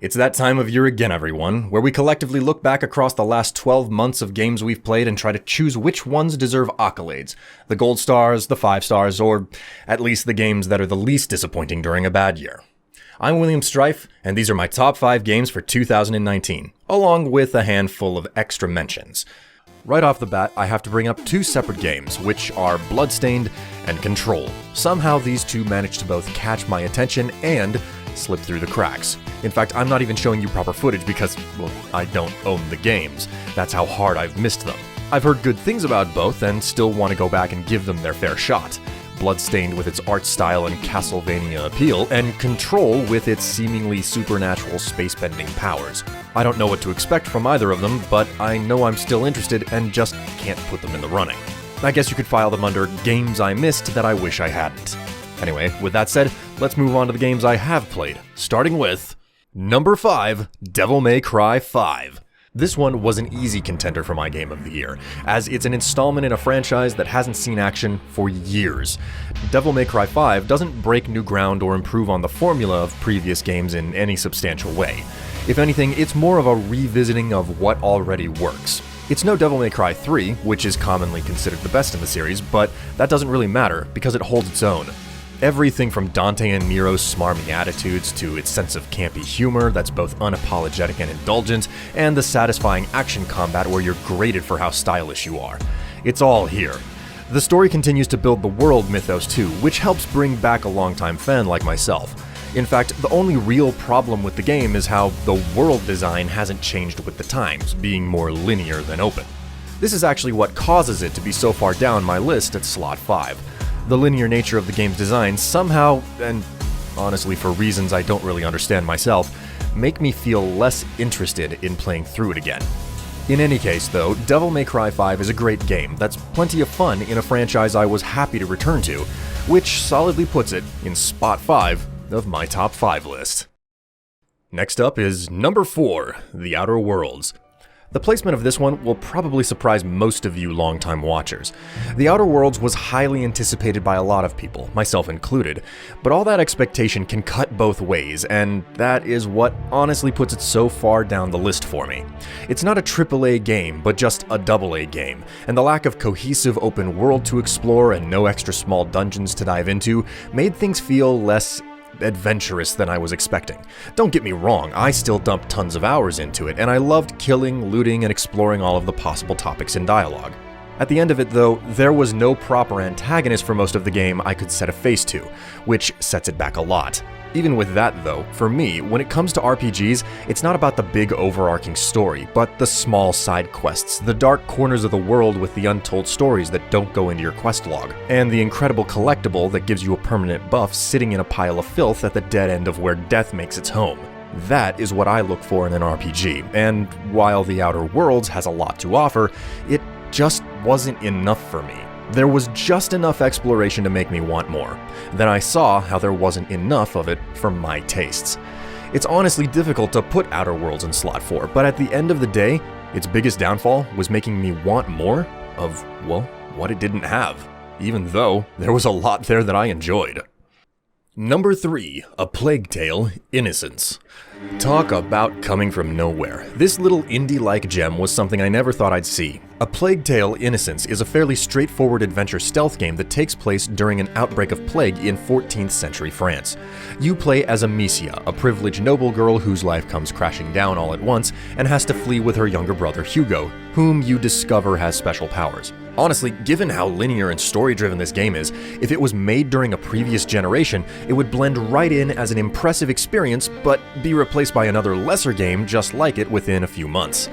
It's that time of year again, everyone, where we collectively look back across the last 12 months of games we've played and try to choose which ones deserve accolades. The gold stars, the 5 stars, or at least the games that are the least disappointing during a bad year. I'm William Strife, and these are my top 5 games for 2019, along with a handful of extra mentions. Right off the bat, I have to bring up 2 separate games, which are Bloodstained and Control. Somehow these two managed to both catch my attention and slip through the cracks. In fact, I'm not even showing you proper footage because, well, I don't own the games. That's how hard I've missed them. I've heard good things about both and still want to go back and give them their fair shot. Bloodstained with its art style and Castlevania appeal, and Control with its seemingly supernatural space-bending powers. I don't know what to expect from either of them, but I know I'm still interested and just can't put them in the running. I guess you could file them under games I missed that I wish I hadn't. Anyway, with that said, let's move on to the games I have played, starting with number 5, Devil May Cry 5. This one was an easy contender for my game of the year, as it's an installment in a franchise that hasn't seen action for years. Devil May Cry 5 doesn't break new ground or improve on the formula of previous games in any substantial way. If anything, it's more of a revisiting of what already works. It's no Devil May Cry 3, which is commonly considered the best in the series, but that doesn't really matter because it holds its own. Everything from Dante and Nero's smarmy attitudes to its sense of campy humor that's both unapologetic and indulgent, and the satisfying action combat where you're graded for how stylish you are. It's all here. The story continues to build the world mythos too, which helps bring back a longtime fan like myself. In fact, the only real problem with the game is how the world design hasn't changed with the times, being more linear than open. This is actually what causes it to be so far down my list at slot 5. The linear nature of the game's design somehow, and honestly for reasons I don't really understand myself, make me feel less interested in playing through it again. In any case though, Devil May Cry 5 is a great game that's plenty of fun in a franchise I was happy to return to, which solidly puts it in spot 5 of my top 5 list. Next up is number 4, The Outer Worlds. The placement of this one will probably surprise most of you longtime watchers. The Outer Worlds was highly anticipated by a lot of people, myself included, but all that expectation can cut both ways, and that is what honestly puts it so far down the list for me. It's not a AAA game, but just a AA game, and the lack of cohesive open world to explore and no extra small dungeons to dive into made things feel less adventurous than I was expecting. Don't get me wrong, I still dumped tons of hours into it, and I loved killing, looting, and exploring all of the possible topics in dialogue. At the end of it though, there was no proper antagonist for most of the game I could set a face to, which sets it back a lot. Even with that though, for me, when it comes to RPGs, it's not about the big overarching story, but the small side quests, the dark corners of the world with the untold stories that don't go into your quest log, and the incredible collectible that gives you a permanent buff sitting in a pile of filth at the dead end of where death makes its home. That is what I look for in an RPG, and while The Outer Worlds has a lot to offer, it just wasn't enough for me. There was just enough exploration to make me want more. Then I saw how there wasn't enough of it for my tastes. It's honestly difficult to put Outer Worlds in slot 4, but at the end of the day, its biggest downfall was making me want more of, well, what it didn't have, even though there was a lot there that I enjoyed. Number 3, A Plague Tale: Innocence. Talk about coming from nowhere. This little indie-like gem was something I never thought I'd see. A Plague Tale: Innocence is a fairly straightforward adventure stealth game that takes place during an outbreak of plague in 14th century France. You play as Amicia, a privileged noble girl whose life comes crashing down all at once and has to flee with her younger brother Hugo, whom you discover has special powers. Honestly, given how linear and story-driven this game is, if it was made during a previous generation, it would blend right in as an impressive experience, but be replaced by another lesser game just like it within a few months.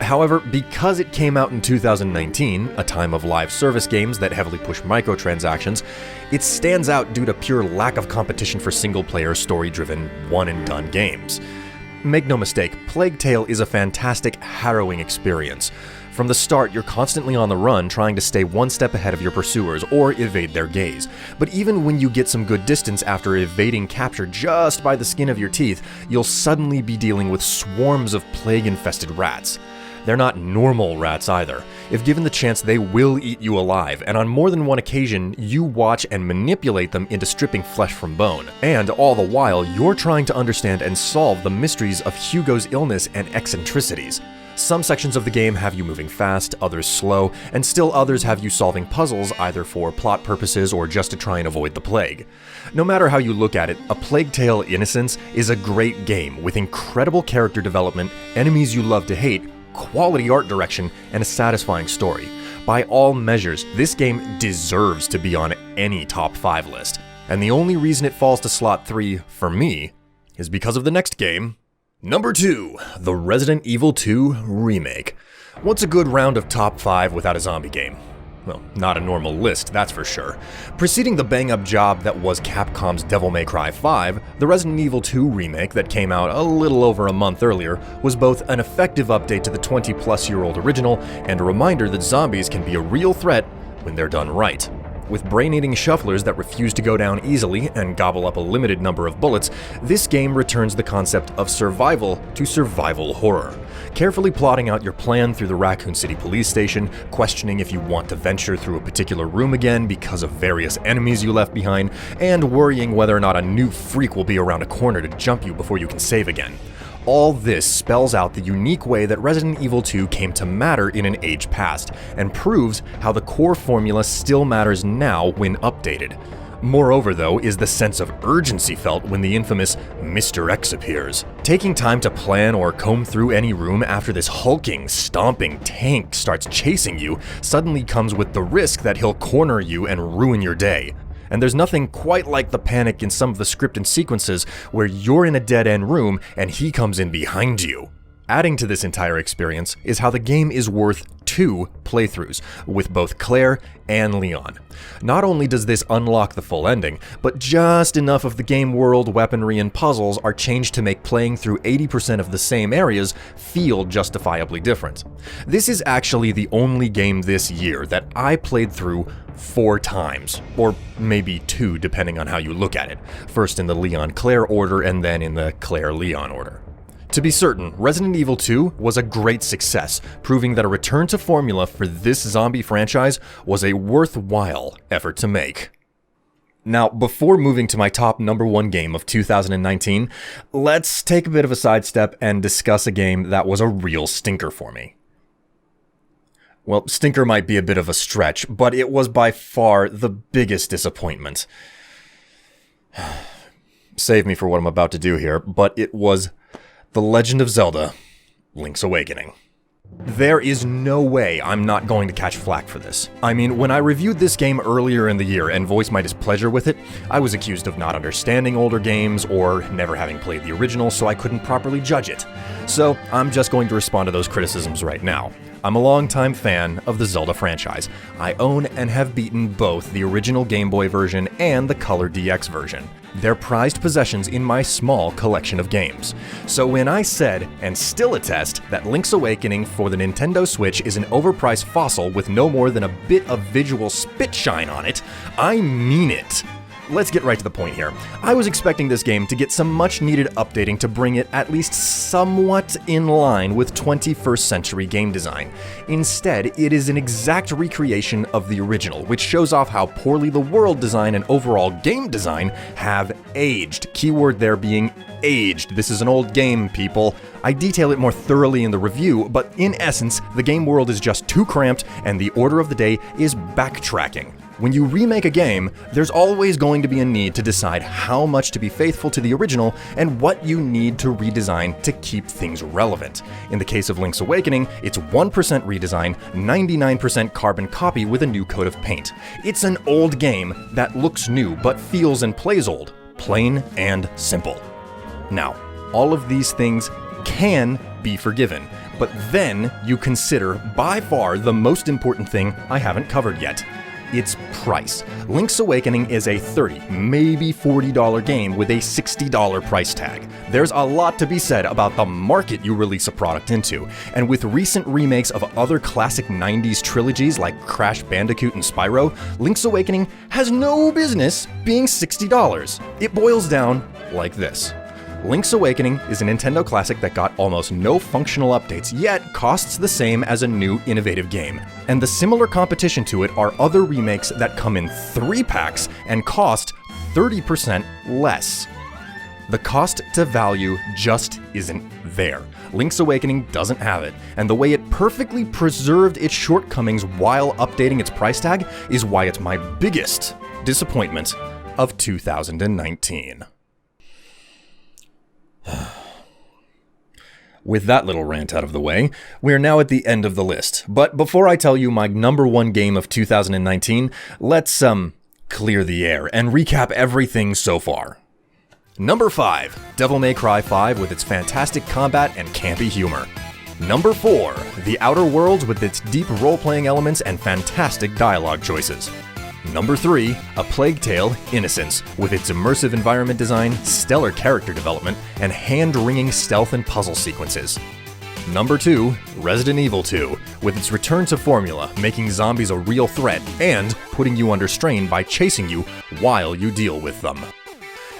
However, because it came out in 2019, a time of live service games that heavily push microtransactions, it stands out due to pure lack of competition for single-player, story-driven, one-and-done games. Make no mistake, Plague Tale is a fantastic, harrowing experience. From the start, you're constantly on the run, trying to stay one step ahead of your pursuers or evade their gaze. But even when you get some good distance after evading capture just by the skin of your teeth, you'll suddenly be dealing with swarms of plague-infested rats. They're not normal rats either. If given the chance, they will eat you alive, and on more than one occasion, you watch and manipulate them into stripping flesh from bone. And all the while, you're trying to understand and solve the mysteries of Hugo's illness and eccentricities. Some sections of the game have you moving fast, others slow, and still others have you solving puzzles either for plot purposes or just to try and avoid the plague. No matter how you look at it, A Plague Tale: Innocence is a great game with incredible character development, enemies you love to hate, quality art direction, and a satisfying story. By all measures, this game deserves to be on any top 5 list. And the only reason it falls to slot 3, for me, is because of the next game. Number 2, the Resident Evil 2 Remake. What's a good round of top 5 without a zombie game? Well, not a normal list, that's for sure. Preceding the bang-up job that was Capcom's Devil May Cry 5, the Resident Evil 2 remake that came out a little over a month earlier was both an effective update to the 20-plus-year-old original and a reminder that zombies can be a real threat when they're done right. With brain-eating shufflers that refuse to go down easily and gobble up a limited number of bullets, this game returns the concept of survival to survival horror. Carefully plotting out your plan through the Raccoon City police station, questioning if you want to venture through a particular room again because of various enemies you left behind, and worrying whether or not a new freak will be around a corner to jump you before you can save again. All this spells out the unique way that Resident Evil 2 came to matter in an age past, and proves how the core formula still matters now when updated. Moreover, though, is the sense of urgency felt when the infamous Mr. X appears. Taking time to plan or comb through any room after this hulking, stomping tank starts chasing you suddenly comes with the risk that he'll corner you and ruin your day. And there's nothing quite like the panic in some of the scripted sequences where you're in a dead-end room and he comes in behind you. Adding to this entire experience is how the game is worth 2 playthroughs, with both Claire and Leon. Not only does this unlock the full ending, but just enough of the game world, weaponry, and puzzles are changed to make playing through 80% of the same areas feel justifiably different. This is actually the only game this year that I played through 4 times, or maybe 2 depending on how you look at it. First in the Leon-Claire order and then in the Claire-Leon order. To be certain, Resident Evil 2 was a great success, proving that a return to formula for this zombie franchise was a worthwhile effort to make. Now, before moving to my top number 1 game of 2019, let's take a bit of a sidestep and discuss a game that was a real stinker for me. Well, stinker might be a bit of a stretch, but it was by far the biggest disappointment. Save me for what I'm about to do here, but it was The Legend of Zelda: Link's Awakening. There is no way I'm not going to catch flack for this. I mean, when I reviewed this game earlier in the year and voiced my displeasure with it, I was accused of not understanding older games or never having played the original, so I couldn't properly judge it. So I'm just going to respond to those criticisms right now. I'm a longtime fan of the Zelda franchise. I own and have beaten both the original Game Boy version and the Color DX version. They're prized possessions in my small collection of games. So when I said, and still attest, that Link's Awakening for the Nintendo Switch is an overpriced fossil with no more than a bit of visual spit shine on it, I mean it. Let's get right to the point here. I was expecting this game to get some much-needed updating to bring it at least somewhat in line with 21st century game design. Instead, it is an exact recreation of the original, which shows off how poorly the world design and overall game design have aged. Keyword there being aged. This is an old game, people. I detail it more thoroughly in the review, but in essence, the game world is just too cramped, and the order of the day is backtracking. When you remake a game, there's always going to be a need to decide how much to be faithful to the original and what you need to redesign to keep things relevant. In the case of Link's Awakening, it's 1% redesign, 99% carbon copy with a new coat of paint. It's an old game that looks new but feels and plays old, plain and simple. Now, all of these things can be forgiven, but then you consider by far the most important thing I haven't covered yet. Its price. Link's Awakening is a $30, maybe $40 game with a $60 price tag. There's a lot to be said about the market you release a product into, and with recent remakes of other classic 90s trilogies like Crash Bandicoot and Spyro, Link's Awakening has no business being $60. It boils down like this. Link's Awakening is a Nintendo classic that got almost no functional updates, yet costs the same as a new, innovative game. And the similar competition to it are other remakes that come in 3 packs and cost 30% less. The cost to value just isn't there. Link's Awakening doesn't have it, and the way it perfectly preserved its shortcomings while updating its price tag is why it's my biggest disappointment of 2019. With that little rant out of the way, we are now at the end of the list. But before I tell you my number 1 game of 2019, let's clear the air and recap everything so far. Number 5, Devil May Cry 5 with its fantastic combat and campy humor. Number 4, The Outer Worlds with its deep role-playing elements and fantastic dialogue choices. Number 3, A Plague Tale: Innocence, with its immersive environment design, stellar character development, and hand-wringing stealth and puzzle sequences. Number 2, Resident Evil 2, with its return to formula, making zombies a real threat and putting you under strain by chasing you while you deal with them.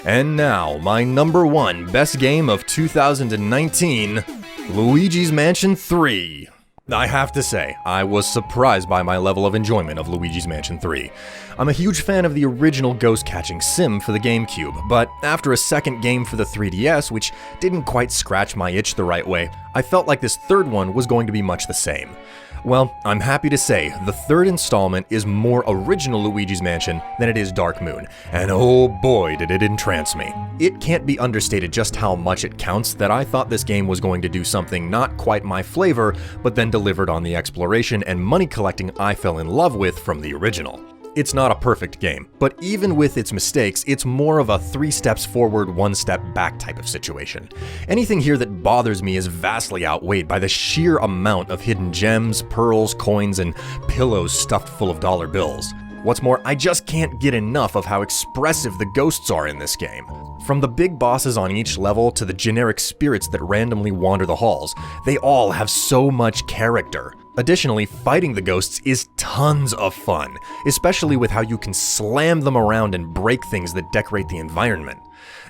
And now, my number 1 best game of 2019, Luigi's Mansion 3. I have to say, I was surprised by my level of enjoyment of Luigi's Mansion 3. I'm a huge fan of the original ghost-catching sim for the GameCube, but after a second game for the 3DS, which didn't quite scratch my itch the right way, I felt like this third one was going to be much the same. Well, I'm happy to say the third installment is more original Luigi's Mansion than it is Dark Moon, and oh boy did it entrance me. It can't be understated just how much it counts that I thought this game was going to do something not quite my flavor, but then delivered on the exploration and money collecting I fell in love with from the original. It's not a perfect game, but even with its mistakes, it's more of a 3 steps forward, 1 step back type of situation. Anything here that bothers me is vastly outweighed by the sheer amount of hidden gems, pearls, coins, and pillows stuffed full of dollar bills. What's more, I just can't get enough of how expressive the ghosts are in this game. From the big bosses on each level to the generic spirits that randomly wander the halls, they all have so much character. Additionally, fighting the ghosts is tons of fun, especially with how you can slam them around and break things that decorate the environment.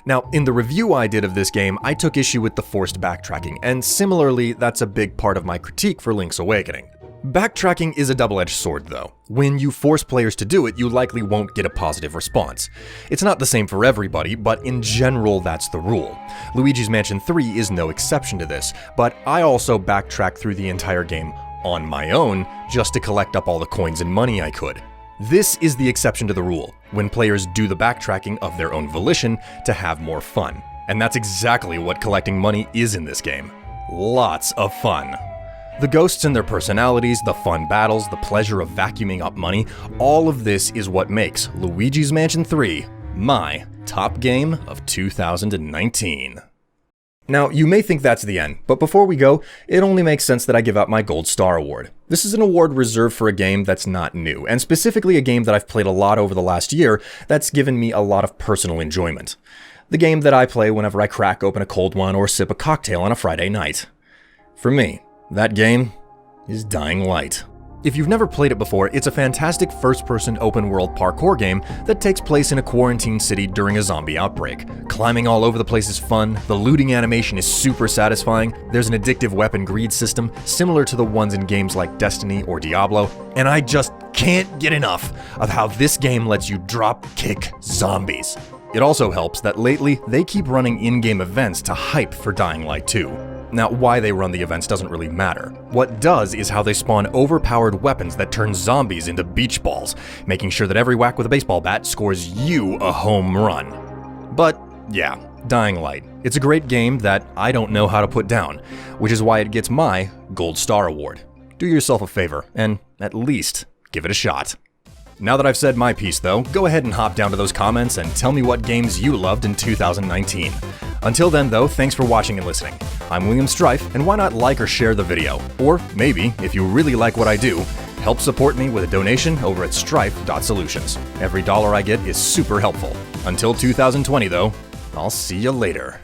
Now, in the review I did of this game, I took issue with the forced backtracking, and similarly, that's a big part of my critique for Link's Awakening. Backtracking is a double-edged sword, though. When you force players to do it, you likely won't get a positive response. It's not the same for everybody, but in general, that's the rule. Luigi's Mansion 3 is no exception to this, but I also backtracked through the entire game on my own, just to collect up all the coins and money I could. This is the exception to the rule, when players do the backtracking of their own volition to have more fun. And that's exactly what collecting money is in this game. Lots of fun. The ghosts and their personalities, the fun battles, the pleasure of vacuuming up money, all of this is what makes Luigi's Mansion 3 my top game of 2019. Now, you may think that's the end, but before we go, it only makes sense that I give out my Gold Star Award. This is an award reserved for a game that's not new, and specifically a game that I've played a lot over the last year that's given me a lot of personal enjoyment. The game that I play whenever I crack open a cold one or sip a cocktail on a Friday night. For me, that game is Dying Light. If you've never played it before, it's a fantastic first-person open-world parkour game that takes place in a quarantine city during a zombie outbreak. Climbing all over the place is fun, the looting animation is super satisfying, there's an addictive weapon greed system similar to the ones in games like Destiny or Diablo, and I just can't get enough of how this game lets you drop-kick zombies. It also helps that lately, they keep running in-game events to hype for Dying Light 2. Now, why they run the events doesn't really matter. What does is how they spawn overpowered weapons that turn zombies into beach balls, making sure that every whack with a baseball bat scores you a home run. But yeah, Dying Light. It's a great game that I don't know how to put down, which is why it gets my Gold Star Award. Do yourself a favor, and at least give it a shot. Now that I've said my piece though, go ahead and hop down to those comments and tell me what games you loved in 2019. Until then though, thanks for watching and listening. I'm William Strife, and why not like or share the video? Or maybe, if you really like what I do, help support me with a donation over at strife.solutions. Every dollar I get is super helpful. Until 2020 though, I'll see you later.